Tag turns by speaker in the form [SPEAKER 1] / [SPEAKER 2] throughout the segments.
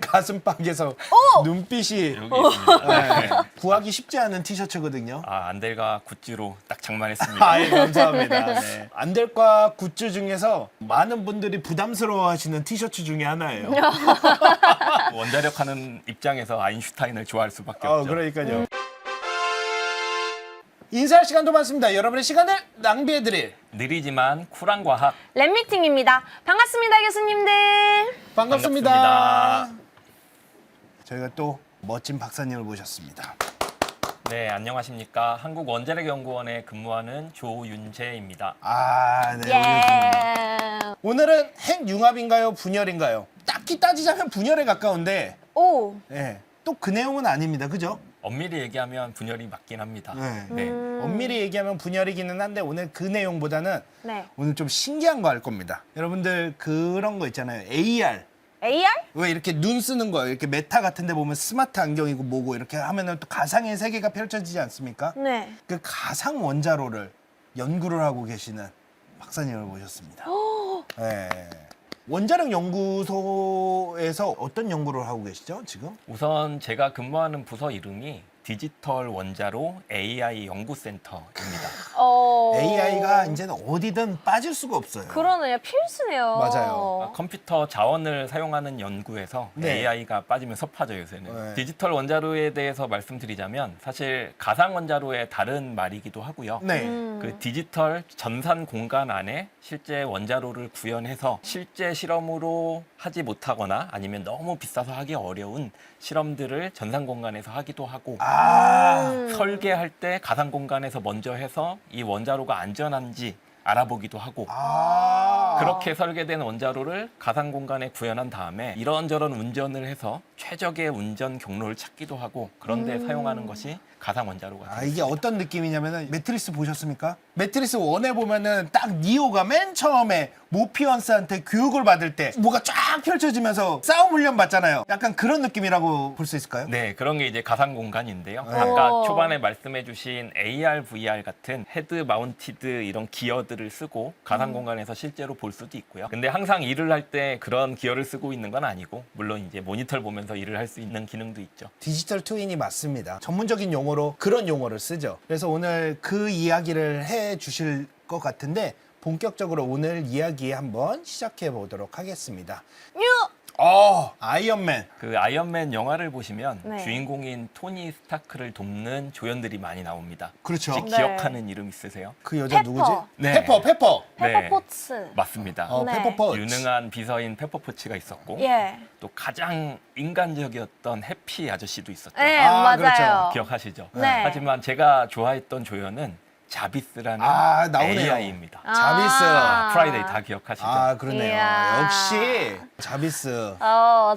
[SPEAKER 1] 가슴팍에서 눈빛이
[SPEAKER 2] 여기 있습니다.
[SPEAKER 1] 네, 구하기 쉽지 않은 티셔츠거든요.
[SPEAKER 2] 안델과 굿즈로 딱 장만했습니다.
[SPEAKER 1] 예, 감사합니다. 네. 안될과 굿즈 중에서 많은 분들이 부담스러워하시는 티셔츠 중에 하나예요.
[SPEAKER 2] 원자력하는 입장에서 아인슈타인을 좋아할 수밖에 없죠.
[SPEAKER 1] 그러니까요. 인사할 시간도 많습니다. 여러분의 시간을 낭비해드릴
[SPEAKER 2] 느리지만 쿨한 과학.
[SPEAKER 3] 랩미팅입니다. 반갑습니다, 교수님들.
[SPEAKER 1] 반갑습니다.
[SPEAKER 2] 반갑습니다.
[SPEAKER 1] 저희가 또 멋진 박사님을 모셨습니다.
[SPEAKER 2] 네, 안녕하십니까. 한국원자력연구원에 근무하는 조윤재입니다.
[SPEAKER 1] 네.
[SPEAKER 3] 예.
[SPEAKER 1] 오늘은 핵융합인가요? 분열인가요? 딱히 따지자면 분열에 가까운데
[SPEAKER 3] 오.
[SPEAKER 1] 네, 또 그 내용은 아닙니다. 그죠?
[SPEAKER 2] 엄밀히 얘기하면 분열이 맞긴 합니다.
[SPEAKER 1] 네.
[SPEAKER 2] 네.
[SPEAKER 1] 엄밀히 얘기하면 분열이기는 한데 오늘 그 내용보다는
[SPEAKER 3] 네.
[SPEAKER 1] 오늘 좀 신기한 거 할 겁니다. 여러분들 그런 거 있잖아요. AR.
[SPEAKER 3] AR?
[SPEAKER 1] 왜 이렇게 눈 쓰는 거예요? 이렇게 메타 같은 데 보면 스마트 안경이고 뭐고 이렇게 하면은 또 가상의 세계가 펼쳐지지 않습니까?
[SPEAKER 3] 네.
[SPEAKER 1] 그 가상 원자로를 연구를 하고 계시는 박사님을 모셨습니다. 네. 원자력 연구소에서 어떤 연구를 하고 계시죠, 지금?
[SPEAKER 2] 우선 제가 근무하는 부서 이름이 디지털 원자로 AI 연구센터입니다.
[SPEAKER 1] AI가 이제는 어디든 빠질 수가 없어요.
[SPEAKER 3] 그러네요. 필수네요.
[SPEAKER 1] 맞아요.
[SPEAKER 2] 컴퓨터 자원을 사용하는 연구에서
[SPEAKER 1] 네.
[SPEAKER 2] AI가 빠지면 섭하죠, 요새는.
[SPEAKER 1] 네.
[SPEAKER 2] 디지털 원자로에 대해서 말씀드리자면 사실 가상 원자로의 다른 말이기도 하고요.
[SPEAKER 1] 네.
[SPEAKER 2] 그 디지털 전산 공간 안에 실제 원자로를 구현해서 실제 실험으로 하지 못하거나 아니면 너무 비싸서 하기 어려운 실험들을 전산 공간에서 하기도 하고 설계할 때 가상 공간에서 먼저 해서 이 원자로가 안전한지 알아보기도 하고 그렇게 설계된 원자로를 가상 공간에 구현한 다음에 이런저런 운전을 해서 최적의 운전 경로를 찾기도 하고 그런 데 사용하는 것이 가상 원자로가 됩니다.
[SPEAKER 1] 이게 어떤 느낌이냐면은 매트리스 보셨습니까? 매트리스 1에 보면은 딱 니오가 맨 처음에 모피언스한테 교육을 받을 때 뭐가 쫙 펼쳐지면서 싸움 훈련 받잖아요. 약간 그런 느낌이라고 볼 수 있을까요?
[SPEAKER 2] 네, 그런 게 이제 가상 공간인데요.
[SPEAKER 1] 네.
[SPEAKER 2] 아까 초반에 말씀해주신 AR, VR 같은 헤드 마운티드 이런 기어들을 쓰고 가상 공간에서 실제로 볼 수도 있고요. 근데 항상 일을 할 때 그런 기어를 쓰고 있는 건 아니고 물론 이제 모니터를 보면서 일을 할 수 있는 기능도 있죠.
[SPEAKER 1] 디지털 트윈이 맞습니다. 전문적인 용어로 그런 용어를 쓰죠. 그래서 오늘 그 이야기를 해 주실 것 같은데 본격적으로 오늘 이야기 한번 시작해 보도록 하겠습니다.
[SPEAKER 3] 유!
[SPEAKER 1] 아이언맨.
[SPEAKER 2] 그 아이언맨 영화를 보시면
[SPEAKER 3] 네.
[SPEAKER 2] 주인공인 토니 스타크를 돕는 조연들이 많이 나옵니다.
[SPEAKER 1] 그렇죠.
[SPEAKER 2] 혹시
[SPEAKER 3] 네.
[SPEAKER 2] 기억하는 이름 있으세요?
[SPEAKER 1] 그 여자
[SPEAKER 3] 페퍼.
[SPEAKER 1] 누구지?
[SPEAKER 2] 네.
[SPEAKER 1] 페퍼.
[SPEAKER 2] 네.
[SPEAKER 3] 페퍼포츠.
[SPEAKER 2] 맞습니다.
[SPEAKER 3] 네.
[SPEAKER 1] 페퍼포츠.
[SPEAKER 2] 유능한 비서인 페퍼포츠가 있었고
[SPEAKER 3] 예.
[SPEAKER 2] 또 가장 인간적이었던 해피 아저씨도 있었죠.
[SPEAKER 3] 네,
[SPEAKER 1] 아,
[SPEAKER 3] 맞아요.
[SPEAKER 2] 기억하시죠?
[SPEAKER 3] 네.
[SPEAKER 2] 하지만 제가 좋아했던 조연은 자비스라는
[SPEAKER 1] 나오네요.
[SPEAKER 2] AI입니다.
[SPEAKER 1] 자비스.
[SPEAKER 2] 프라이데이 다 기억하시죠?
[SPEAKER 1] 그러네요.
[SPEAKER 3] 이야.
[SPEAKER 1] 역시 자비스.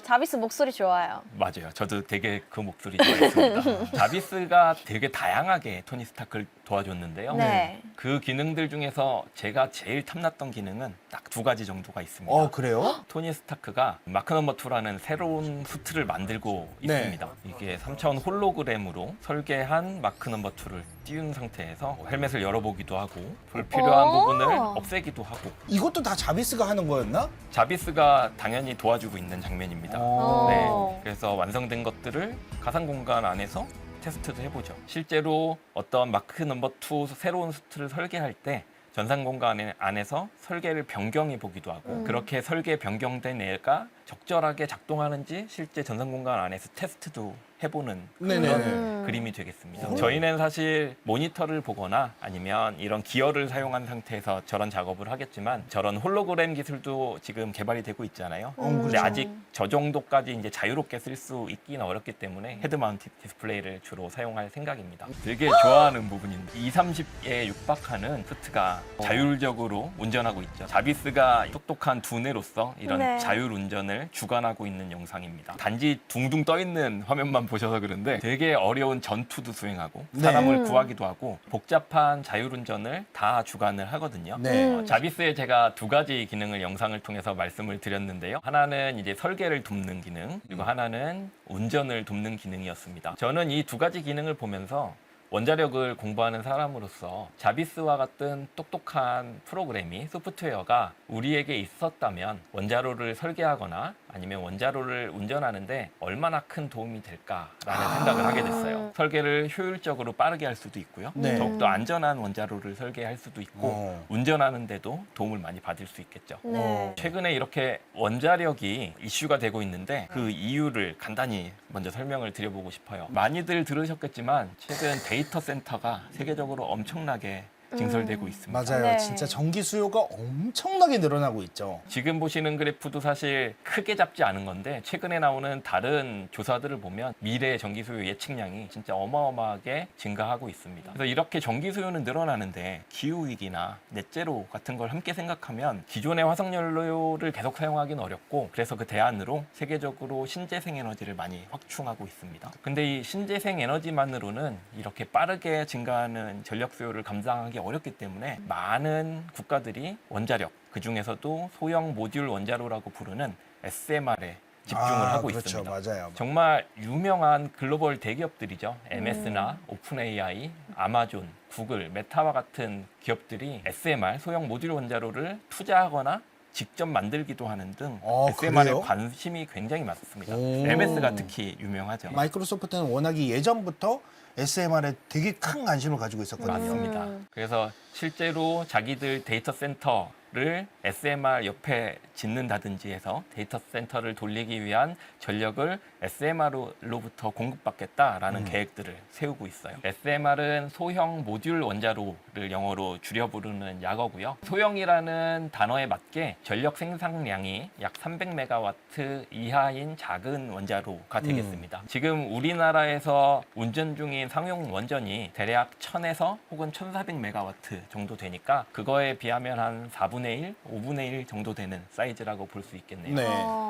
[SPEAKER 3] 자비스 목소리 좋아요.
[SPEAKER 2] 맞아요. 저도 되게 그 목소리 좋아했습니다. 자비스가 되게 다양하게 토니 스타크를 도와줬는데요.
[SPEAKER 3] 네.
[SPEAKER 2] 그 기능들 중에서 제가 제일 탐났던 기능은 딱 두 가지 정도가 있습니다.
[SPEAKER 1] 그래요?
[SPEAKER 2] 토니 스타크가 마크 넘버 2라는 새로운 수트를 만들고
[SPEAKER 1] 네.
[SPEAKER 2] 있습니다. 이게 3차원 홀로그램으로 설계한 마크 넘버 2를 띄운 상태에서 헬멧을 열어보기도 하고 불필요한
[SPEAKER 3] 오.
[SPEAKER 2] 부분을 없애기도 하고
[SPEAKER 1] 이것도 다 자비스가 하는 거였나?
[SPEAKER 2] 자비스가 당연히 도와주고 있는 장면입니다.
[SPEAKER 1] 오.
[SPEAKER 2] 네, 그래서 완성된 것들을 가상 공간 안에서 테스트도 해보죠. 실제로 어떤 마크 넘버 2 새로운 수트를 설계할 때 전산 공간 안에서 설계를 변경해 보기도 하고 그렇게 설계 변경된 애가 적절하게 작동하는지 실제 전산 공간 안에서 테스트도 해보는
[SPEAKER 1] 네네.
[SPEAKER 2] 그런 그림이 되겠습니다. 저희는 사실 모니터를 보거나 아니면 이런 기어를 사용한 상태에서 저런 작업을 하겠지만 저런 홀로그램 기술도 지금 개발이 되고 있잖아요. 근데
[SPEAKER 1] 그렇죠.
[SPEAKER 2] 아직 저 정도까지 이제 자유롭게 쓸 수 있기는 어렵기 때문에 헤드 마운트 디스플레이를 주로 사용할 생각입니다. 되게 좋아하는 부분인데 2, 30에 육박하는 수트가 자율적으로 운전하고 있죠. 자비스가 똑똑한 두뇌로서 이런
[SPEAKER 3] 네.
[SPEAKER 2] 자율 운전을 주관하고 있는 영상입니다. 단지 둥둥 떠 있는 화면만 보셔서 그런데 되게 어려운 전투도 수행하고
[SPEAKER 1] 네.
[SPEAKER 2] 사람을 구하기도 하고 복잡한 자율 운전을 다 주관을 하거든요.
[SPEAKER 1] 네.
[SPEAKER 2] 자비스에 제가 두 가지 기능을 영상을 통해서 말씀을 드렸는데요. 하나는 이제 설계를 돕는 기능, 그리고 하나는 운전을 돕는 기능이었습니다. 저는 이 두 가지 기능을 보면서 원자력을 공부하는 사람으로서 자비스와 같은 똑똑한 프로그램이 소프트웨어가 우리에게 있었다면 원자로를 설계하거나 아니면 원자로를 운전하는데 얼마나 큰 도움이 될까라는 생각을 하게 됐어요. 설계를 효율적으로 빠르게 할 수도 있고요.
[SPEAKER 1] 네.
[SPEAKER 2] 더욱더 안전한 원자로를 설계할 수도 있고 운전하는데도 도움을 많이 받을 수 있겠죠.
[SPEAKER 3] 네.
[SPEAKER 2] 최근에 이렇게 원자력이 이슈가 되고 있는데 그 이유를 간단히 먼저 설명을 드려보고 싶어요. 많이들 들으셨겠지만 최근 데이터 센터가 세계적으로 엄청나게 증설되고 있습니다.
[SPEAKER 1] 맞아요.
[SPEAKER 3] 네.
[SPEAKER 1] 진짜 전기 수요가 엄청나게 늘어나고 있죠.
[SPEAKER 2] 지금 보시는 그래프도 사실 크게 잡지 않은 건데 최근에 나오는 다른 조사들을 보면 미래 전기 수요 예측량이 진짜 어마어마하게 증가하고 있습니다. 그래서 이렇게 전기 수요는 늘어나는데 기후 위기나 넷제로 같은 걸 함께 생각하면 기존의 화석 연료를 계속 사용하기는 어렵고 그래서 그 대안으로 세계적으로 신재생 에너지를 많이 확충하고 있습니다. 근데 이 신재생 에너지만으로는 이렇게 빠르게 증가하는 전력 수요를 감당하기 어렵기 때문에 많은 국가들이 원자력, 그 중에서도 소형 모듈 원자로라고 부르는 SMR에 집중을 하고
[SPEAKER 1] 그렇죠.
[SPEAKER 2] 있습니다.
[SPEAKER 1] 맞아요.
[SPEAKER 2] 정말 유명한 글로벌 대기업들이죠. MS나 오픈AI, 아마존, 구글, 메타와 같은 기업들이 SMR, 소형 모듈 원자로를 투자하거나 직접 만들기도 하는 등 SMR에
[SPEAKER 1] 그래요?
[SPEAKER 2] 관심이 굉장히 많습니다.
[SPEAKER 1] 오.
[SPEAKER 2] MS가 특히 유명하죠.
[SPEAKER 1] 마이크로소프트는 워낙에 예전부터 SMR에 되게 큰 관심을 가지고 있었거든요.
[SPEAKER 2] 맞습니다. 그래서 실제로 자기들 데이터 센터를 SMR 옆에 짓는다든지 해서 데이터 센터를 돌리기 위한 전력을 SMR로부터 공급받겠다라는 계획들을 세우고 있어요. SMR은 소형 모듈 원자로를 영어로 줄여 부르는 약어고요. 소형이라는 단어에 맞게 전력 생산량이 약 300메가와트 이하인 작은 원자로가 되겠습니다. 지금 우리나라에서 운전 중인 상용 원전이 대략 1000에서 혹은 1400메가와트 정도 되니까 그거에 비하면 한 4분의 1, 5분의 1 정도 되는 사이즈라고 볼 수 있겠네요.
[SPEAKER 1] 네.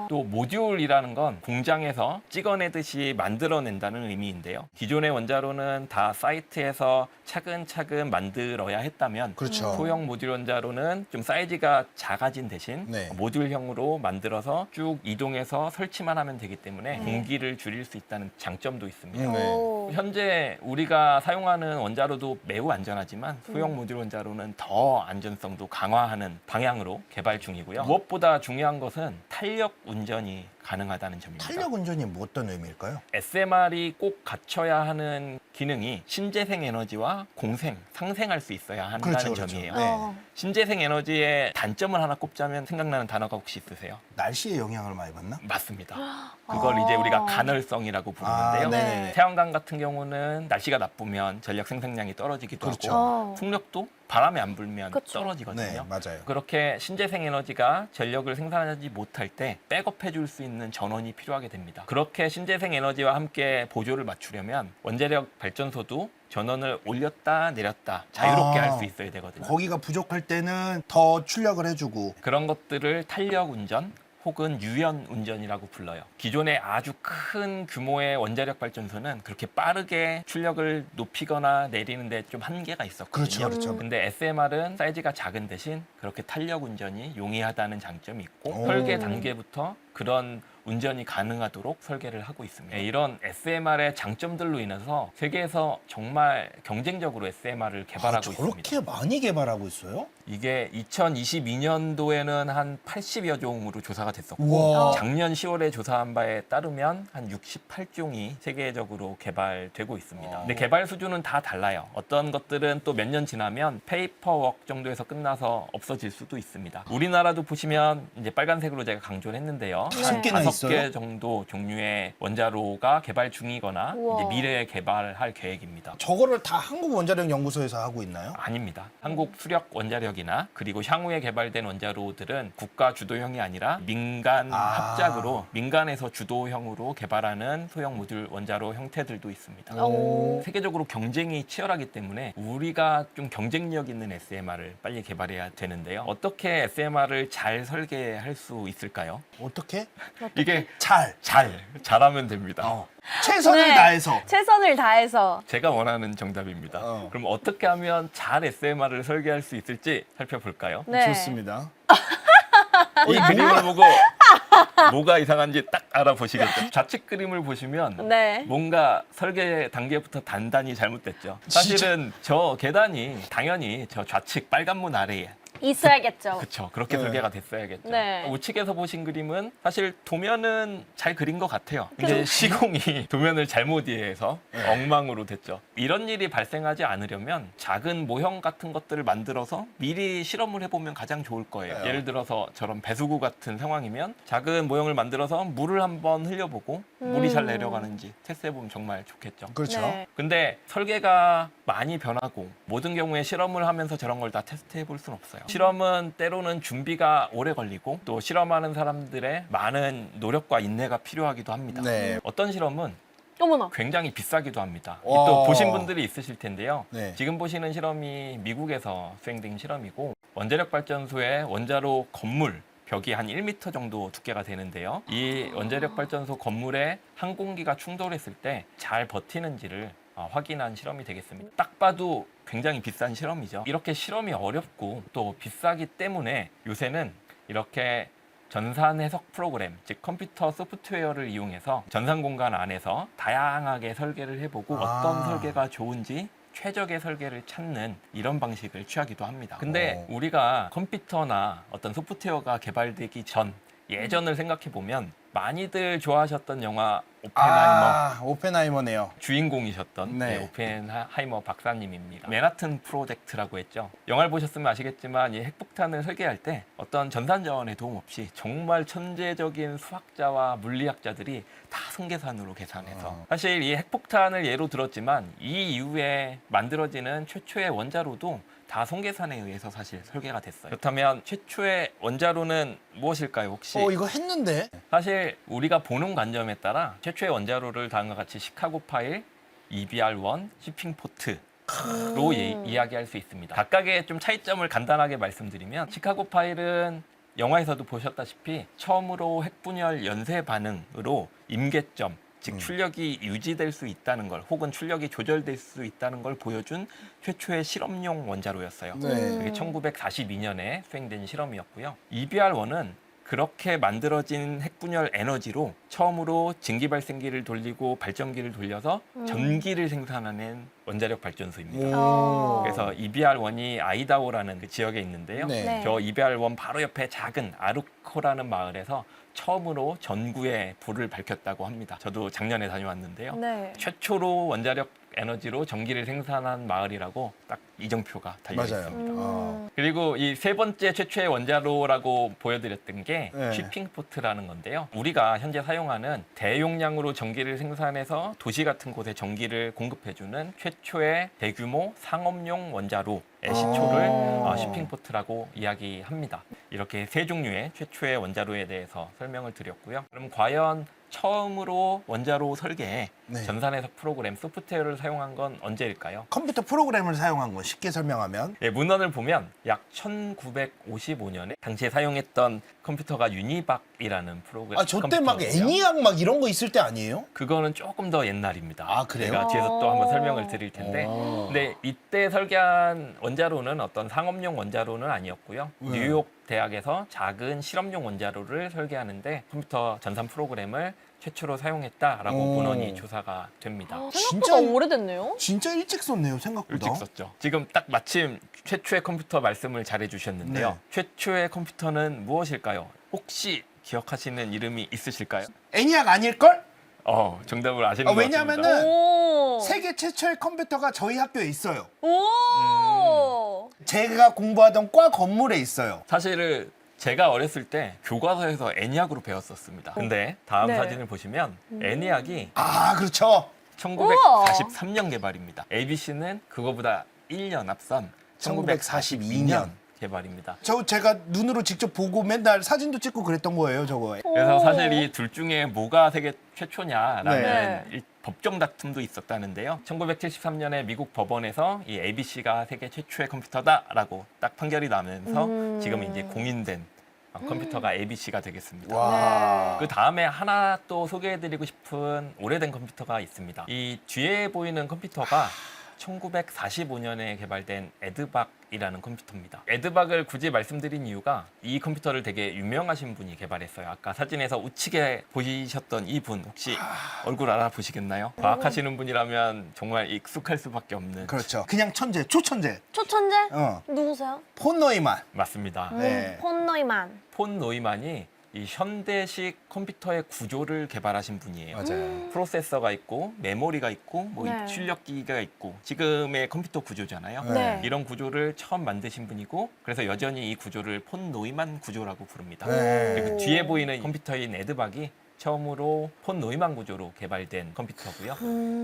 [SPEAKER 2] 또 모듈이라는 건 공장에서 찍어내듯이 만들어낸다는 의미인데요. 기존의 원자로는 다 사이트에서 차근차근 만들어야 했다면
[SPEAKER 1] 그렇죠.
[SPEAKER 2] 소형 모듈 원자로는 좀 사이즈가 작아진 대신
[SPEAKER 1] 네.
[SPEAKER 2] 모듈형으로 만들어서 쭉 이동해서 설치만 하면 되기 때문에 공기를 줄일 수 있다는 장점도 있습니다.
[SPEAKER 1] 네.
[SPEAKER 3] 오.
[SPEAKER 2] 현재 우리가 사용하는 원자로도 매우 안전하지만 소형 모듈 원자로는 더 안전성도 강화하는 방향으로 개발 중이고요. 무엇보다 중요한 것은 탄력 운전이 가능하다는 점입니다.
[SPEAKER 1] 탄력 운전이 뭐 어떤 의미일까요?
[SPEAKER 2] SMR이 꼭 갖춰야 하는 기능이 신재생 에너지와 공생, 상생할 수 있어야 한다는
[SPEAKER 1] 그렇죠, 그렇죠.
[SPEAKER 2] 점이에요.
[SPEAKER 1] 네.
[SPEAKER 2] 신재생 에너지의 단점을 하나 꼽자면 생각나는 단어가 혹시 있으세요?
[SPEAKER 1] 날씨에 영향을 많이 받나?
[SPEAKER 2] 맞습니다. 그걸 이제 우리가 간헐성이라고 부르는데요.
[SPEAKER 1] 네네네.
[SPEAKER 2] 태양광 같은 경우는 날씨가 나쁘면 전력 생산량이 떨어지기도
[SPEAKER 1] 그렇죠.
[SPEAKER 2] 하고 풍력도 바람이 안 불면
[SPEAKER 3] 그쵸.
[SPEAKER 2] 떨어지거든요.
[SPEAKER 1] 네, 맞아요.
[SPEAKER 2] 그렇게 신재생 에너지가 전력을 생산하지 못할 때 백업해 줄 수 있는 전원이 필요하게 됩니다. 그렇게 신재생 에너지와 함께 보조를 맞추려면 원자력 발전소도 전원을 올렸다 내렸다 자유롭게 할 수 있어야 되거든요.
[SPEAKER 1] 거기가 부족할 때는 더 출력을 해주고.
[SPEAKER 2] 그런 것들을 탄력 운전 혹은 유연 운전이라고 불러요. 기존의 아주 큰 규모의 원자력 발전소는 그렇게 빠르게 출력을 높이거나 내리는데 좀 한계가 있었거든요.
[SPEAKER 1] 그렇죠, 그렇죠.
[SPEAKER 2] 근데 SMR은 사이즈가 작은 대신 그렇게 탄력 운전이 용이하다는 장점이 있고
[SPEAKER 1] 오.
[SPEAKER 2] 설계 단계부터 그런 운전이 가능하도록 설계를 하고 있습니다. 이런 SMR의 장점들로 인해서 세계에서 정말 경쟁적으로 SMR을 개발하고 있습니다.
[SPEAKER 1] 저렇게 많이 개발하고 있어요?
[SPEAKER 2] 이게 2022년도에는 한 80여 종으로 조사가 됐었고
[SPEAKER 1] 우와.
[SPEAKER 2] 작년 10월에 조사한 바에 따르면 한 68종이 세계적으로 개발되고 있습니다. 근데 개발 수준은 다 달라요. 어떤 것들은 또 몇 년 지나면 페이퍼워크 정도에서 끝나서 없어질 수도 있습니다. 우리나라도 보시면 이제 빨간색으로 제가 강조를 했는데요.
[SPEAKER 1] 다섯 개나
[SPEAKER 2] 한
[SPEAKER 1] 있어요?
[SPEAKER 2] 5개 정도 종류의 원자로가 개발 중이거나
[SPEAKER 3] 우와.
[SPEAKER 2] 이제 미래에 개발할 계획입니다.
[SPEAKER 1] 저거를 다 한국원자력연구소에서 하고 있나요?
[SPEAKER 2] 아닙니다. 한국 수력 원자력이나 그리고 향후에 개발된 원자로들은 국가 주도형이 아니라 민간 합작으로 민간에서 주도형으로 개발하는 소형 모듈 원자로 형태들도 있습니다.
[SPEAKER 3] 오.
[SPEAKER 2] 세계적으로 경쟁이 치열하기 때문에 우리가 좀 경쟁력 있는 SMR을 빨리 개발해야 되는데요. 어떻게 SMR을 잘 설계할 수 있을까요?
[SPEAKER 1] 어떻게?
[SPEAKER 2] 이게 잘하면 됩니다.
[SPEAKER 1] 최선을
[SPEAKER 3] 네.
[SPEAKER 1] 다해서.
[SPEAKER 3] 최선을 다해서.
[SPEAKER 2] 제가 원하는 정답입니다. 그럼 어떻게 하면 잘 SMR을 설계할 수 있을지 살펴볼까요?
[SPEAKER 3] 네.
[SPEAKER 1] 좋습니다.
[SPEAKER 2] 이 그림을 보고 뭐가 이상한지 딱 알아보시겠죠? 좌측 그림을 보시면
[SPEAKER 3] 네.
[SPEAKER 2] 뭔가 설계 단계부터 단단히 잘못됐죠. 사실은 저 계단이 당연히 저 좌측 빨간 문 아래에
[SPEAKER 3] 있어야겠죠.
[SPEAKER 2] 그렇죠. 그렇게
[SPEAKER 1] 네.
[SPEAKER 2] 설계가 됐어야겠죠.
[SPEAKER 3] 네.
[SPEAKER 2] 우측에서 보신 그림은 사실 도면은 잘 그린 것 같아요. 근데 시공이 도면을 잘못 이해해서 엉망으로 됐죠. 이런 일이 발생하지 않으려면 작은 모형 같은 것들을 만들어서 미리 실험을 해보면 가장 좋을 거예요.
[SPEAKER 1] 네.
[SPEAKER 2] 예를 들어서 저런 배수구 같은 상황이면 작은 모형을 만들어서 물을 한번 흘려보고 물이 잘 내려가는지 테스트해보면 정말 좋겠죠.
[SPEAKER 1] 그렇죠.
[SPEAKER 3] 네.
[SPEAKER 2] 근데 설계가 많이 변하고 모든 경우에 실험을 하면서 저런 걸 다 테스트해 볼 수는 없어요. 실험은 때로는 준비가 오래 걸리고 또 실험하는 사람들의 많은 노력과 인내가 필요하기도 합니다.
[SPEAKER 1] 네.
[SPEAKER 2] 어떤 실험은
[SPEAKER 3] 어머나.
[SPEAKER 2] 굉장히 비싸기도 합니다.
[SPEAKER 1] 와.
[SPEAKER 2] 또 보신 분들이 있으실 텐데요.
[SPEAKER 1] 네.
[SPEAKER 2] 지금 보시는 실험이 미국에서 수행된 실험이고 원자력 발전소의 원자로 건물 벽이 한 1m 정도 두께가 되는데요. 이 원자력 발전소 건물에 항공기가 충돌했을 때 잘 버티는지를 확인한 실험이 되겠습니다. 딱 봐도 굉장히 비싼 실험이죠. 이렇게 실험이 어렵고 또 비싸기 때문에 요새는 이렇게 전산 해석 프로그램, 즉 컴퓨터 소프트웨어를 이용해서 전산 공간 안에서 다양하게 설계를 해보고 어떤 설계가 좋은지 최적의 설계를 찾는 이런 방식을 취하기도 합니다. 근데 우리가 컴퓨터나 어떤 소프트웨어가 개발되기 전 예전을 생각해 보면 많이들 좋아하셨던 영화 오펜하이머
[SPEAKER 1] 오펜하이머네요.
[SPEAKER 2] 주인공이셨던
[SPEAKER 1] 네.
[SPEAKER 2] 오펜하이머 박사님입니다. 맨하튼 프로젝트라고 했죠. 영화를 보셨으면 아시겠지만 이 핵폭탄을 설계할 때 어떤 전산 자원의 도움 없이 정말 천재적인 수학자와 물리학자들이 다 손계산으로 계산해서 사실 이 핵폭탄을 예로 들었지만 이 이후에 만들어지는 최초의 원자로도 다 손계산에 의해서 사실 설계가 됐어요. 그렇다면 최초의 원자로는 무엇일까요, 혹시?
[SPEAKER 1] 이거 했는데.
[SPEAKER 2] 사실 우리가 보는 관점에 따라 최초의 원자로를 다음과 같이 시카고 파일, EBR1, shipping port로 이야기할 수 있습니다. 각각의 좀 차이점을 간단하게 말씀드리면 시카고 파일은 영화에서도 보셨다시피 처음으로 핵분열 연쇄 반응으로 임계점, 즉 출력이 유지될 수 있다는 걸 혹은 출력이 조절될 수 있다는 걸 보여준 최초의 실험용 원자로였어요.
[SPEAKER 1] 네.
[SPEAKER 2] 그게 1942년에 수행된 실험이었고요. EBR1은 그렇게 만들어진 핵분열 에너지로 처음으로 증기 발생기를 돌리고 발전기를 돌려서 전기를 생산하는 원자력 발전소입니다.
[SPEAKER 3] 어.
[SPEAKER 2] 그래서 EBR1이 아이다호라는 그 지역에 있는데요.
[SPEAKER 1] 네.
[SPEAKER 3] 네.
[SPEAKER 2] 저 EBR1 바로 옆에 작은 아르코라는 마을에서 처음으로 전구에 불을 밝혔다고 합니다. 저도 작년에 다녀왔는데요.
[SPEAKER 3] 네.
[SPEAKER 2] 최초로 원자력 에너지로 전기를 생산한 마을이라고 딱 이정표가 달려
[SPEAKER 1] 맞아요.
[SPEAKER 2] 있습니다. 그리고 이 세 번째 최초의 원자로라고 보여드렸던 게
[SPEAKER 1] 네.
[SPEAKER 2] 쉬핑 포트라는 건데요. 우리가 현재 사용하는 대용량으로 전기를 생산해서 도시 같은 곳에 전기를 공급해주는 최초의 대규모 상업용 원자로의 시초를 쉬핑 포트라고 이야기합니다. 이렇게 세 종류의 최초의 원자로에 대해서 설명을 드렸고요. 그럼 과연 처음으로 원자로 설계에
[SPEAKER 1] 네.
[SPEAKER 2] 전산해석 프로그램 소프트웨어를 사용한 건 언제일까요?
[SPEAKER 1] 컴퓨터 프로그램을 사용한 건 쉽게 설명하면
[SPEAKER 2] 예, 문헌을 보면 약 1955년에 당시에 사용했던 컴퓨터가 유니박이라는 프로그램.
[SPEAKER 1] 저 때 막
[SPEAKER 2] 컴퓨터거든요.
[SPEAKER 1] 애니악 막 이런 거 있을 때 아니에요?
[SPEAKER 2] 그거는 조금 더 옛날입니다.
[SPEAKER 1] 아, 그래요?
[SPEAKER 2] 제가 뒤에서 또 한번 설명을 드릴 텐데.
[SPEAKER 1] 오.
[SPEAKER 2] 근데 이때 설계한 원자로는 어떤 상업용 원자로는 아니었고요. 뉴욕 대학에서 작은 실험용 원자로를 설계하는데 컴퓨터 전산 프로그램을 최초로 사용했다라고
[SPEAKER 1] 오.
[SPEAKER 2] 문헌이 조사가 됩니다.
[SPEAKER 3] 생각보다 오래됐네요.
[SPEAKER 1] 진짜 일찍 썼네요, 생각보다.
[SPEAKER 2] 일찍 썼죠. 지금 딱 마침 최초의 컴퓨터 말씀을 잘해 주셨는데요.
[SPEAKER 1] 네.
[SPEAKER 2] 최초의 컴퓨터는 무엇일까요? 혹시 기억하시는 이름이 있으실까요?
[SPEAKER 1] 애니악 아닐걸?
[SPEAKER 2] 정답을 아시는 것 같습니다.
[SPEAKER 1] 왜냐면은
[SPEAKER 3] 오.
[SPEAKER 1] 세계 최초의 컴퓨터가 저희 학교에 있어요.
[SPEAKER 3] 오.
[SPEAKER 1] 제가 공부하던 과 건물에 있어요.
[SPEAKER 2] 사실은 제가 어렸을 때 교과서에서 애니악으로 배웠었습니다. 근데 다음
[SPEAKER 3] 네.
[SPEAKER 2] 사진을 보시면 애니악이
[SPEAKER 1] 아, 그렇죠.
[SPEAKER 2] 1943년 개발입니다. ABC는 그거보다 1년 앞선 1942년 개발입니다.
[SPEAKER 1] 제가 눈으로 직접 보고 맨날 사진도 찍고 그랬던 거예요, 저거.
[SPEAKER 2] 그래서
[SPEAKER 3] 오.
[SPEAKER 2] 사실 이 둘 중에 뭐가 세계 최초냐라는
[SPEAKER 3] 네.
[SPEAKER 2] 이 법정 다툼도 있었다는데요. 1973년에 미국 법원에서 이 ABC가 세계 최초의 컴퓨터다라고 딱 판결이 나면서 지금 이제 공인된 컴퓨터가 ABC가 되겠습니다.
[SPEAKER 1] 와.
[SPEAKER 2] 그 다음에 하나 또 소개해드리고 싶은 오래된 컴퓨터가 있습니다. 이 뒤에 보이는 컴퓨터가 1945년에 개발된 에드박이라는 컴퓨터입니다. 에드박을 굳이 말씀드린 이유가 이 컴퓨터를 되게 유명하신 분이 개발했어요. 아까 사진에서 우측에 보이셨던 이분 혹시 얼굴 알아보시겠나요? 과학하시는 분이라면 정말 익숙할 수밖에 없는.
[SPEAKER 1] 그렇죠. 그냥 천재, 초천재.
[SPEAKER 3] 초천재?
[SPEAKER 1] 어.
[SPEAKER 3] 누구세요?
[SPEAKER 1] 폰 노이만.
[SPEAKER 2] 맞습니다.
[SPEAKER 1] 네.
[SPEAKER 3] 폰 노이만.
[SPEAKER 2] 폰 노이만이 이 현대식 컴퓨터의 구조를 개발하신 분이에요.
[SPEAKER 1] 맞아요.
[SPEAKER 2] 프로세서가 있고 메모리가 있고 뭐
[SPEAKER 3] 네.
[SPEAKER 2] 출력기가 있고 지금의 컴퓨터 구조잖아요.
[SPEAKER 3] 네.
[SPEAKER 2] 이런 구조를 처음 만드신 분이고 그래서 여전히 이 구조를 폰 노이만 구조라고 부릅니다.
[SPEAKER 1] 네.
[SPEAKER 2] 그리고 뒤에 보이는 컴퓨터인 에드박이 처음으로 폰 노이만 구조로 개발된 컴퓨터고요.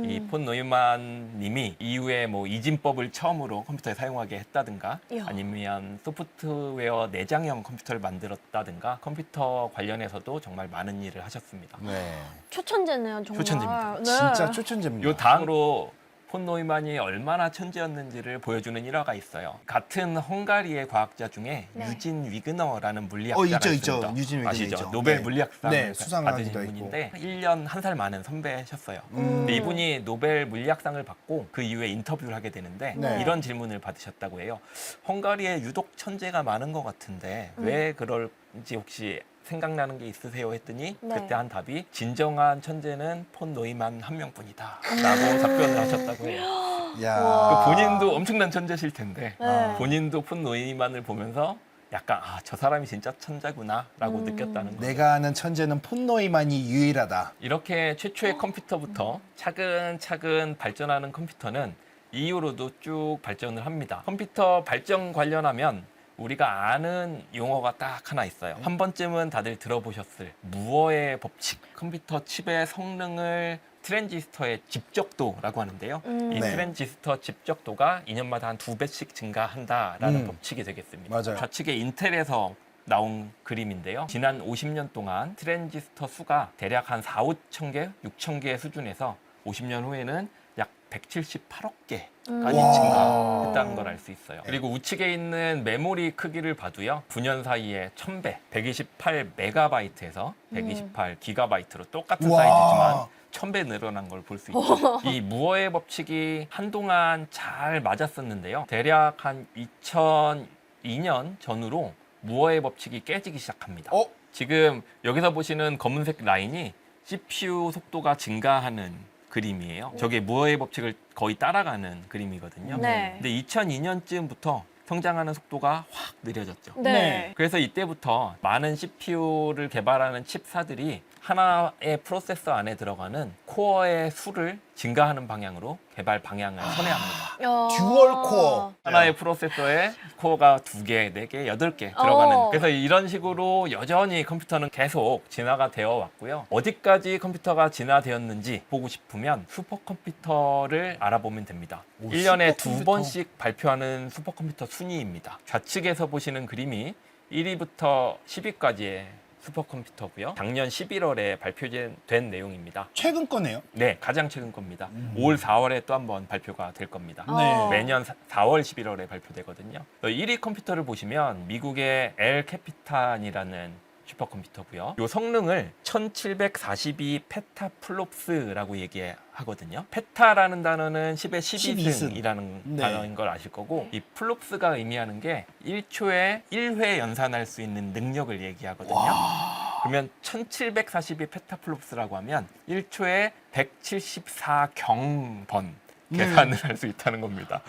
[SPEAKER 2] 이 폰 노이만 님이 이후에 뭐 이진법을 처음으로 컴퓨터에 사용하게 했다든가
[SPEAKER 3] 이야.
[SPEAKER 2] 아니면 소프트웨어 내장형 컴퓨터를 만들었다든가 컴퓨터 관련해서도 정말 많은 일을 하셨습니다.
[SPEAKER 1] 네.
[SPEAKER 3] 초천재네요, 정말.
[SPEAKER 2] 초천재입니다.
[SPEAKER 3] 네.
[SPEAKER 1] 진짜 초천재입니다.
[SPEAKER 2] 요 다음으로 폰 노이만이 얼마나 천재였는지를 보여주는 일화가 있어요. 같은 헝가리의 과학자 중에
[SPEAKER 3] 네.
[SPEAKER 2] 유진 위그너라는 물리학자가
[SPEAKER 1] 있죠,
[SPEAKER 2] 있습니다.
[SPEAKER 1] 있죠. 유진 위그너
[SPEAKER 2] 아시죠?
[SPEAKER 1] 있죠.
[SPEAKER 2] 노벨
[SPEAKER 1] 네.
[SPEAKER 2] 물리학상을
[SPEAKER 1] 네, 수상한
[SPEAKER 2] 받으신
[SPEAKER 1] 적도
[SPEAKER 2] 분인데 1년 1살 많은 선배셨어요.
[SPEAKER 1] 음.
[SPEAKER 2] 근데 이분이 노벨 물리학상을 받고 그 이후에 인터뷰를 하게 되는데
[SPEAKER 1] 네.
[SPEAKER 2] 이런 질문을 받으셨다고 해요. 헝가리에 유독 천재가 많은 것 같은데 왜 그럴지 혹시 생각나는 게 있으세요? 했더니
[SPEAKER 3] 네.
[SPEAKER 2] 그때 한 답이 진정한 천재는 폰 노이만 한 명뿐이다 라고 답변을 하셨다고 해요.
[SPEAKER 1] 야.
[SPEAKER 3] 우와.
[SPEAKER 2] 그 본인도 엄청난 천재실 텐데
[SPEAKER 3] 네.
[SPEAKER 2] 본인도 폰 노이만을 보면서 약간 저 사람이 진짜 천재구나 라고 느꼈다는 거예요.
[SPEAKER 1] 내가 아는 천재는 폰 노이만이 유일하다.
[SPEAKER 2] 이렇게 최초의 컴퓨터부터 차근차근 발전하는 컴퓨터는 이후로도 쭉 발전을 합니다. 컴퓨터 발전 관련하면 우리가 아는 용어가 딱 하나 있어요. 한 번쯤은 다들 들어보셨을 무어의 법칙. 컴퓨터 칩의 성능을 트랜지스터의 집적도라고 하는데요. 이
[SPEAKER 1] 네.
[SPEAKER 2] 트랜지스터 집적도가 2년마다 한 2배씩 증가한다라는
[SPEAKER 1] 음.
[SPEAKER 2] 법칙이 되겠습니다.
[SPEAKER 1] 맞아요.
[SPEAKER 2] 좌측에 인텔에서 나온 그림인데요. 지난 50년 동안 트랜지스터 수가 대략 한 4, 5천 개, 6천 개의 수준에서 50년 후에는 약 178억 개까지
[SPEAKER 1] 와.
[SPEAKER 2] 증가했다는 걸 알 수 있어요. 그리고 우측에 있는 메모리 크기를 봐도요. 9년 사이에 1000배, 128메가바이트에서 128 기가바이트로 똑같은
[SPEAKER 1] 와.
[SPEAKER 2] 사이즈지만 1000배 늘어난 걸 볼 수 있죠. 이 무어의 법칙이 한동안 잘 맞았었는데요. 대략 한 2002년 전후로 무어의 법칙이 깨지기 시작합니다.
[SPEAKER 1] 어?
[SPEAKER 2] 지금 여기서 보시는 검은색 라인이 CPU 속도가 증가하는 그림이에요. 저게 무어의 법칙을 거의 따라가는 그림이거든요.
[SPEAKER 3] 네.
[SPEAKER 2] 근데 2002년쯤부터 성장하는 속도가 확 느려졌죠.
[SPEAKER 3] 네.
[SPEAKER 2] 그래서 이때부터 많은 CPU를 개발하는 칩사들이 하나의 프로세서 안에 들어가는 코어의 수를 증가하는 방향으로 개발 방향을 선회합니다.
[SPEAKER 3] 야.
[SPEAKER 1] 듀얼 코어.
[SPEAKER 2] 하나의 프로세서에 코어가 2개, 4개, 8개 들어가는
[SPEAKER 3] 어.
[SPEAKER 2] 그래서 이런 식으로 여전히 컴퓨터는 계속 진화가 되어 왔고요. 어디까지 컴퓨터가 진화되었는지 보고 싶으면 슈퍼컴퓨터를 알아보면 됩니다.
[SPEAKER 1] 오,
[SPEAKER 2] 1년에
[SPEAKER 1] 슈퍼컴퓨터.
[SPEAKER 2] 2번씩 발표하는 슈퍼컴퓨터 순위입니다. 좌측에서 보시는 그림이 1위부터 10위까지의 슈퍼컴퓨터고요. 작년 11월에 발표된 내용입니다.
[SPEAKER 1] 최근 거네요.
[SPEAKER 2] 네, 가장 최근 겁니다. 5월, 4월에 또 한 번 발표가 될 겁니다.
[SPEAKER 3] 어.
[SPEAKER 2] 매년 4월, 11월에 발표되거든요. 1위 컴퓨터를 보시면 미국의 엘 캐피탄이라는 슈퍼컴퓨터고요. 이 성능을 1742 페타플롭스라고 얘기하거든요. 페타라는 단어는 10의 12승이라는
[SPEAKER 1] 네.
[SPEAKER 2] 단어인 걸 아실 거고 이 플롭스가 의미하는 게 1초에 1회 연산할 수 있는 능력을 얘기하거든요. 그러면 1742 페타플롭스라고 하면 1초에 174경번 계산을 할 수 있다는 겁니다.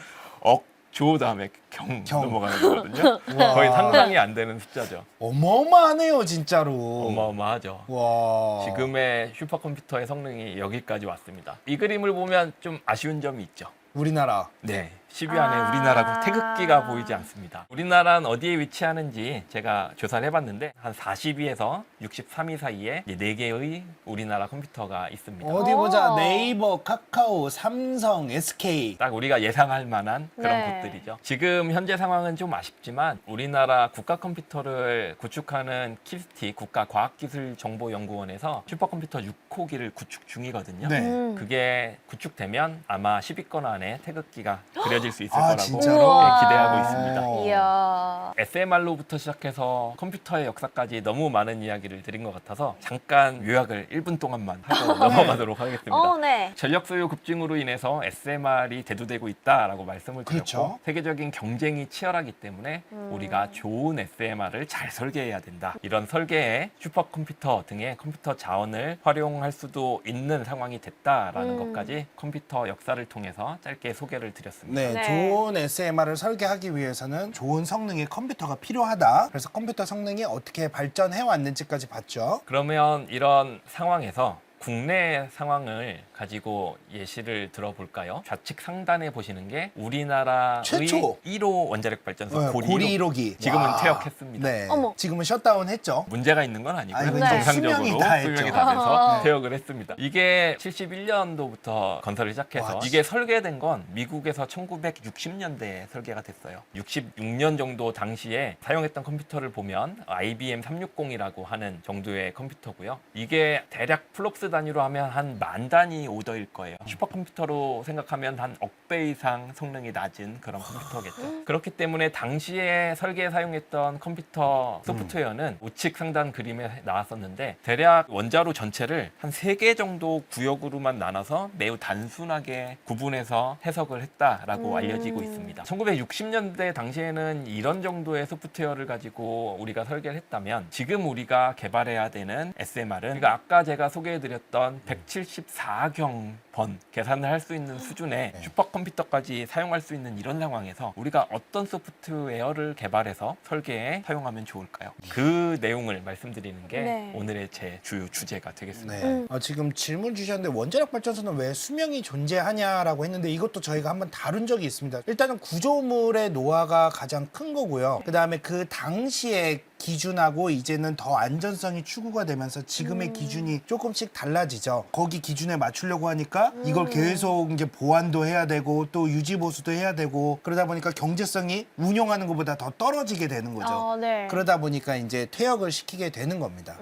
[SPEAKER 2] 조 다음에 경 넘어가는 거거든요.
[SPEAKER 1] 와.
[SPEAKER 2] 거의 상상이 안 되는 숫자죠.
[SPEAKER 1] 어마어마하네요, 진짜로.
[SPEAKER 2] 어마어마하죠.
[SPEAKER 1] 와.
[SPEAKER 2] 지금의 슈퍼컴퓨터의 성능이 여기까지 왔습니다. 이 그림을 보면 좀 아쉬운 점이 있죠.
[SPEAKER 1] 우리나라.
[SPEAKER 2] 네, 10위 안에 우리나라고 태극기가 보이지 않습니다. 우리나라는 어디에 위치하는지 제가 조사를 해봤는데 한 40위에서 63위 사이에 4개의 우리나라 컴퓨터가 있습니다.
[SPEAKER 1] 어디 보자.
[SPEAKER 3] 어.
[SPEAKER 1] 네이버, 카카오, 삼성, SK.
[SPEAKER 2] 딱 우리가 예상할 만한 그런
[SPEAKER 3] 네.
[SPEAKER 2] 것들이죠. 지금 현재 상황은 좀 아쉽지만 우리나라 국가 컴퓨터를 구축하는 키스티 국가과학기술정보연구원에서 슈퍼컴퓨터 6호기를 구축 중이거든요.
[SPEAKER 1] 네.
[SPEAKER 2] 그게 구축되면 아마 10위권 안에 태극기가 그려질 알려질 수 있을 거라고
[SPEAKER 1] 진짜로?
[SPEAKER 2] 예, 기대하고 있습니다.
[SPEAKER 3] 이야.
[SPEAKER 2] SMR로부터 시작해서 컴퓨터의 역사까지 너무 많은 이야기를 드린 것 같아서 잠깐 요약을 1분 동안만 하고 넘어가도록 하겠습니다.
[SPEAKER 3] 네.
[SPEAKER 2] 전력 소요 급증으로 인해서 SMR이 대두되고 있다라고 말씀을 드렸고
[SPEAKER 1] 그렇죠.
[SPEAKER 2] 세계적인 경쟁이 치열하기 때문에 우리가 좋은 SMR을 잘 설계해야 된다. 이런 설계에 슈퍼컴퓨터 등의 컴퓨터 자원을 활용할 수도 있는 상황이 됐다라는 것까지 컴퓨터 역사를 통해서 짧게 소개를 드렸습니다.
[SPEAKER 1] 네,
[SPEAKER 3] 네.
[SPEAKER 1] 좋은 SMR을 설계하기 위해서는 좋은 성능의 컴퓨터가 필요하다. 그래서 컴퓨터 성능이 어떻게 발전해 왔는지까지 봤죠.
[SPEAKER 2] 그러면 이런 상황에서 국내 상황을 가지고 예시를 들어볼까요? 좌측 상단에 보시는 게 우리나라의
[SPEAKER 1] 최초!
[SPEAKER 2] 1호 원자력 발전소
[SPEAKER 1] 네,
[SPEAKER 2] 고리
[SPEAKER 1] 고리
[SPEAKER 2] 1호.
[SPEAKER 1] 1호기.
[SPEAKER 2] 지금은
[SPEAKER 1] 와.
[SPEAKER 2] 퇴역했습니다.
[SPEAKER 1] 네.
[SPEAKER 3] 어머.
[SPEAKER 1] 지금은 셧다운 했죠.
[SPEAKER 2] 문제가 있는 건 아니고요.
[SPEAKER 1] 아이고,
[SPEAKER 3] 이제
[SPEAKER 2] 정상적으로
[SPEAKER 1] 수명이 다 했죠.
[SPEAKER 2] 수명이 다 돼서 퇴역을 했습니다. 이게 71년도부터 건설을 시작해서
[SPEAKER 1] 와,
[SPEAKER 2] 이게 설계된 건 미국에서 1960년대에 설계가 됐어요. 66년 정도 당시에 사용했던 컴퓨터를 보면 IBM 360이라고 하는 정도의 컴퓨터고요. 이게 대략 플롭스 단위로 하면 한 10,000 단위 오더일 거예요. 슈퍼컴퓨터로 생각하면 한 억배 이상 성능이 낮은 그런 컴퓨터겠죠. 그렇기 때문에 당시에 설계에 사용했던 컴퓨터 소프트웨어는 우측 상단 그림에 나왔었는데 대략 원자로 전체를 한 3개 정도 구역으로만 나눠서 매우 단순하게 구분해서 해석을 했다라고 알려지고 있습니다. 1960년대 당시에는 이런 정도의 소프트웨어를 가지고 우리가 설계를 했다면 지금 우리가 개발해야 되는 SMR은 그러니까 아까 제가 소개해드렸던 174경 번 계산을 할 수 있는 수준의 슈퍼컴퓨터까지 사용할 수 있는 이런 상황에서 우리가 어떤 소프트웨어를 개발해서 설계에 사용하면 좋을까요? 그 내용을 말씀드리는 게
[SPEAKER 3] 네.
[SPEAKER 2] 오늘의 제 주요 주제가 되겠습니다.
[SPEAKER 1] 네. 지금 질문 주셨는데 원자력 발전소는 왜 수명이 존재하냐라고 했는데 이것도 저희가 한번 다룬 적이 있습니다. 일단은 구조물의 노화가 가장 큰 거고요. 그다음에 그 당시에 기준하고 이제는 더 안전성이 추구가 되면서 지금의 기준이 조금씩 달라지죠. 거기 기준에 맞추려고 하니까 이걸 계속 이제 보완도 해야 되고 또 유지 보수도 해야 되고 그러다 보니까 경제성이 운용하는 것보다 더 떨어지게 되는 거죠.
[SPEAKER 3] 네.
[SPEAKER 1] 그러다 보니까 이제 퇴역을 시키게 되는 겁니다.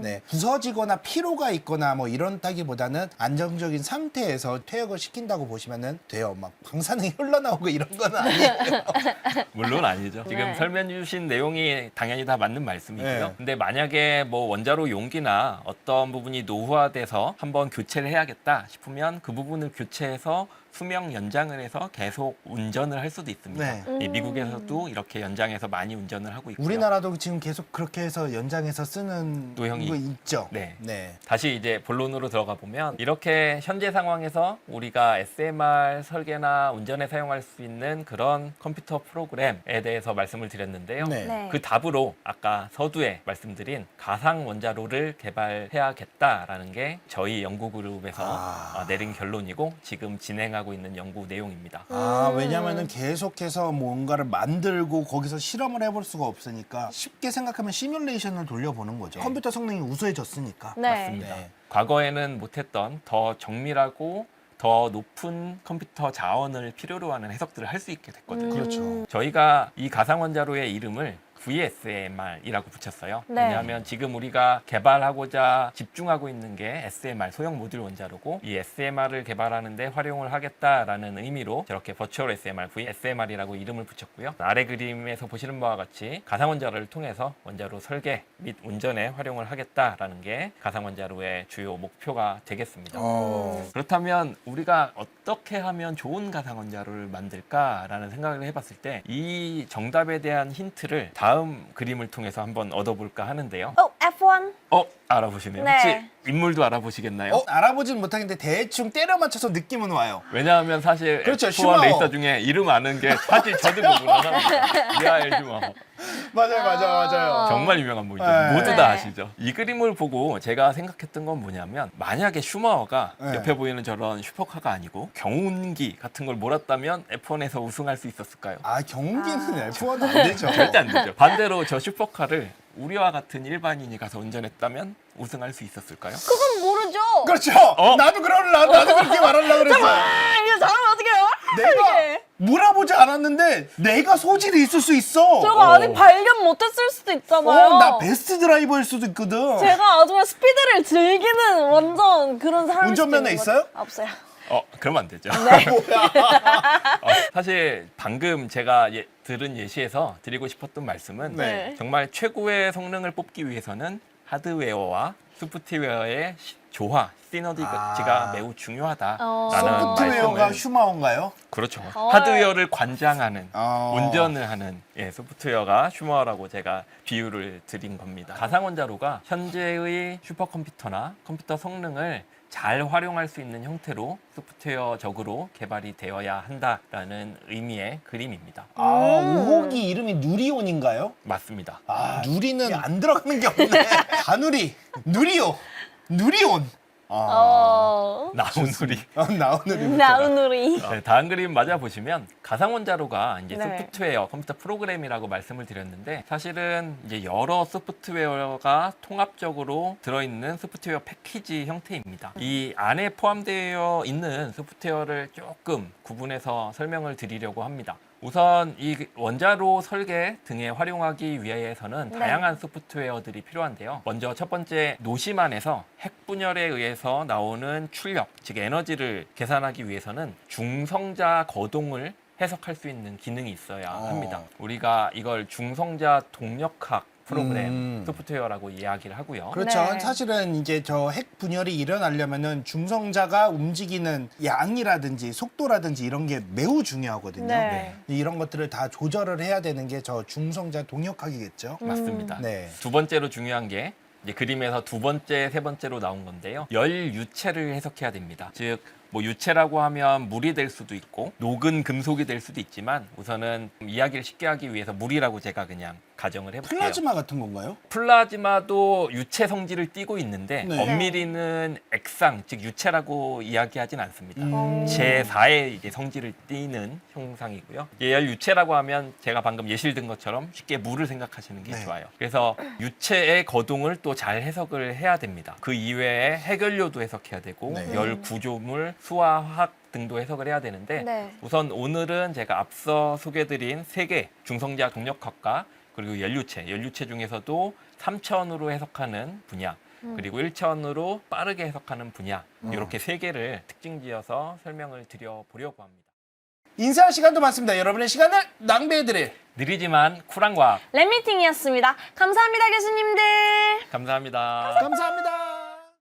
[SPEAKER 1] 네, 부서지거나 피로가 있거나 뭐 이런다기보다는 안정적인 상태에서 퇴역을 시킨다고 보시면 돼요. 막 방사능이 흘러나오고 이런 건 아니에요.
[SPEAKER 2] 물론 아니죠. 지금
[SPEAKER 3] 네.
[SPEAKER 2] 설명해 주신 내용이 당연히 다 맞는 말씀이고요.
[SPEAKER 1] 네.
[SPEAKER 2] 근데 만약에 뭐 원자로 용기나 어떤 부분이 노후화돼서 한번 교체를 해야겠다 싶으면 그 부분을 교체해서 수명 연장을 해서 계속 운전을 할 수도 있습니다.
[SPEAKER 1] 네.
[SPEAKER 2] 이 미국에서도 이렇게 연장해서 많이 운전을 하고 있고요.
[SPEAKER 1] 우리나라도 지금 계속 그렇게 해서 연장해서 쓰는
[SPEAKER 2] 노형이
[SPEAKER 1] 거 있죠.
[SPEAKER 2] 네.
[SPEAKER 1] 네.
[SPEAKER 2] 다시 이제 본론으로 들어가 보면 이렇게 현재 상황에서 우리가 SMR 설계나 운전에 사용할 수 있는 그런 컴퓨터 프로그램에 대해서 말씀을 드렸는데요.
[SPEAKER 1] 네.
[SPEAKER 3] 네.
[SPEAKER 2] 그 답으로 아까 서두에 말씀드린 가상 원자로를 개발해야겠다라는 게 저희 연구 그룹에서 내린 결론이고 지금 진행하고 있는 연구 내용입니다.
[SPEAKER 1] 왜냐면은 계속해서 뭔가를 만들고 거기서 실험을 해볼 수가 없으니까 쉽게 생각하면 시뮬레이션을 돌려보는 거죠. 컴퓨터 성능이 우수해졌으니까.
[SPEAKER 3] 네.
[SPEAKER 2] 맞습니다.
[SPEAKER 1] 네.
[SPEAKER 2] 과거에는 못했던 더 정밀하고 더 높은 컴퓨터 자원을 필요로 하는 해석들을 할 수 있게 됐거든요.
[SPEAKER 1] 그렇죠.
[SPEAKER 2] 저희가 이 가상 원자로의 이름을 VSMR이라고 붙였어요.
[SPEAKER 3] 네.
[SPEAKER 2] 왜냐하면 지금 우리가 개발하고자 집중하고 있는 게 SMR 소형 모듈 원자로고 이 SMR을 개발하는데 활용을 하겠다라는 의미로 저렇게 버추얼 SMR, VSMR이라고 이름을 붙였고요. 아래 그림에서 보시는 바와 같이 가상 원자로를 통해서 원자로 설계 및 운전에 활용을 하겠다라는 게 가상 원자로의 주요 목표가 되겠습니다. 그렇다면 우리가 어떻게 하면 좋은 가상 원자로를 만들까라는 생각을 해봤을 때 이 정답에 대한 힌트를 다음 그림을 통해서 한번 얻어볼까 하는데요.
[SPEAKER 3] F1?
[SPEAKER 2] 알아보시네요.
[SPEAKER 3] 네.
[SPEAKER 2] 혹시 인물도 알아보시겠나요?
[SPEAKER 1] 알아보진 못하겠는데 대충 때려 맞춰서 느낌은 와요.
[SPEAKER 2] 왜냐하면 사실
[SPEAKER 1] 그렇죠,
[SPEAKER 2] F1
[SPEAKER 1] 슈마허.
[SPEAKER 2] 레이서 중에 이름 아는 게 사실 저도 무난합니다. 미하엘 슈마허.
[SPEAKER 1] 맞아요.
[SPEAKER 2] 정말 유명한 분이죠.
[SPEAKER 1] 네.
[SPEAKER 2] 모두
[SPEAKER 3] 네.
[SPEAKER 2] 다 아시죠. 이 그림을 보고 제가 생각했던 건 뭐냐면 만약에 슈마허가
[SPEAKER 1] 네.
[SPEAKER 2] 옆에 보이는 저런 슈퍼카가 아니고 경운기 같은 걸 몰았다면 F1에서 우승할 수 있었을까요?
[SPEAKER 1] 경기는 F1은 안 되죠.
[SPEAKER 2] 절대 안 되죠. 반대로 저 슈퍼카를 우리와 같은 일반인이 가서 운전했다면 우승할 수 있었을까요?
[SPEAKER 3] 그건 모르죠.
[SPEAKER 1] 그렇죠. 나도 나도 그렇게 말하려고 그랬어.
[SPEAKER 3] 이거 잘하면 어떡해요?
[SPEAKER 1] 내가 물어보지 않았는데 내가 소질이 있을 수 있어.
[SPEAKER 3] 제가 아직 발견 못했을 수도 있잖아요.
[SPEAKER 1] 나 베스트 드라이버일 수도 있거든.
[SPEAKER 3] 제가 아주 스피드를 즐기는 완전 그런 사람일 수도
[SPEAKER 1] 운전면허
[SPEAKER 3] 있는
[SPEAKER 1] 있어요?
[SPEAKER 3] 거죠. 없어요.
[SPEAKER 2] 그러면 안 되죠.
[SPEAKER 1] 뭐야?
[SPEAKER 2] 사실 방금 제가 들은 예시에서 드리고 싶었던 말씀은
[SPEAKER 1] 네.
[SPEAKER 2] 정말 최고의 성능을 뽑기 위해서는 하드웨어와 소프트웨어의 조화, 시너지가 매우 중요하다라는
[SPEAKER 1] 소프트웨어가
[SPEAKER 2] 말씀을
[SPEAKER 1] 슈마어인가요?
[SPEAKER 2] 그렇죠. 하드웨어를 관장하는
[SPEAKER 1] 어.
[SPEAKER 2] 운전을 하는 소프트웨어가 슈머라고 제가 비유를 드린 겁니다. 가상원자로가 현재의 슈퍼컴퓨터나 컴퓨터 성능을 잘 활용할 수 있는 형태로 소프트웨어적으로 개발이 되어야 한다라는 의미의 그림입니다.
[SPEAKER 1] 5호기 이름이 누리온인가요?
[SPEAKER 2] 맞습니다.
[SPEAKER 1] 누리는 안 들어가는 게 없네. 다누리, 누리오, 누리온.
[SPEAKER 2] 나우누리.
[SPEAKER 1] 나오누리.
[SPEAKER 3] 나우누리.
[SPEAKER 2] 네, 다음 그림 맞아 보시면 가상원자로가 이제
[SPEAKER 3] 네.
[SPEAKER 2] 소프트웨어, 컴퓨터 프로그램이라고 말씀을 드렸는데 사실은 이제 여러 소프트웨어가 통합적으로 들어있는 소프트웨어 패키지 형태입니다. 이 안에 포함되어 있는 소프트웨어를 조금 구분해서 설명을 드리려고 합니다. 우선 이 원자로 설계 등에 활용하기 위해서는
[SPEAKER 3] 네.
[SPEAKER 2] 다양한 소프트웨어들이 필요한데요. 먼저 첫 번째 노시만에서 핵 분열에 의해서 나오는 출력, 즉 에너지를 계산하기 위해서는 중성자 거동을 해석할 수 있는 기능이 있어야 합니다. 우리가 이걸 중성자 동력학 프로그램 소프트웨어라고 이야기를 하고요.
[SPEAKER 1] 그렇죠.
[SPEAKER 3] 네.
[SPEAKER 1] 사실은 이제 저 핵 분열이 일어나려면은 중성자가 움직이는 양이라든지 속도라든지 이런 게 매우 중요하거든요.
[SPEAKER 3] 네.
[SPEAKER 1] 이런 것들을 다 조절을 해야 되는 게 저 중성자 동력학이겠죠.
[SPEAKER 2] 맞습니다.
[SPEAKER 1] 네.
[SPEAKER 2] 두 번째로 중요한 게 이제 그림에서 두 번째, 세 번째로 나온 건데요. 열 유체를 해석해야 됩니다. 즉, 뭐 유체라고 하면 물이 될 수도 있고 녹은 금속이 될 수도 있지만 우선은 이야기를 쉽게 하기 위해서 물이라고 제가 그냥 가정을 해볼게요.
[SPEAKER 1] 플라즈마 같은 건가요?
[SPEAKER 2] 플라즈마도 유체 성질을 띠고 있는데
[SPEAKER 1] 네.
[SPEAKER 2] 엄밀히는 액상, 즉 유체라고 이야기하진 않습니다. 제4의 이제 성질을 띠는 형상이고요. 열 유체라고 하면 제가 방금 예시를 든 것처럼 쉽게 물을 생각하시는 게
[SPEAKER 1] 네.
[SPEAKER 2] 좋아요. 그래서 유체의 거동을 또 잘 해석을 해야 됩니다. 그 이외에 해결료도 해석해야 되고
[SPEAKER 1] 네.
[SPEAKER 2] 열 구조물, 수화, 화학 등도 해석을 해야 되는데
[SPEAKER 3] 네.
[SPEAKER 2] 우선 오늘은 제가 앞서 소개드린 세 개 중성자 동력학과 그리고 연료체 중에서도 3차원으로 해석하는 분야 그리고 1차원으로 빠르게 해석하는 분야 이렇게 세 개를 특징지어서 설명을 드려보려고 합니다.
[SPEAKER 1] 인사할 시간도 많습니다. 여러분의 시간을 낭비해드릴
[SPEAKER 2] 느리지만 쿨한 과학
[SPEAKER 3] 랩미팅이었습니다. 감사합니다, 교수님들.
[SPEAKER 2] 감사합니다.
[SPEAKER 1] 감사합니다.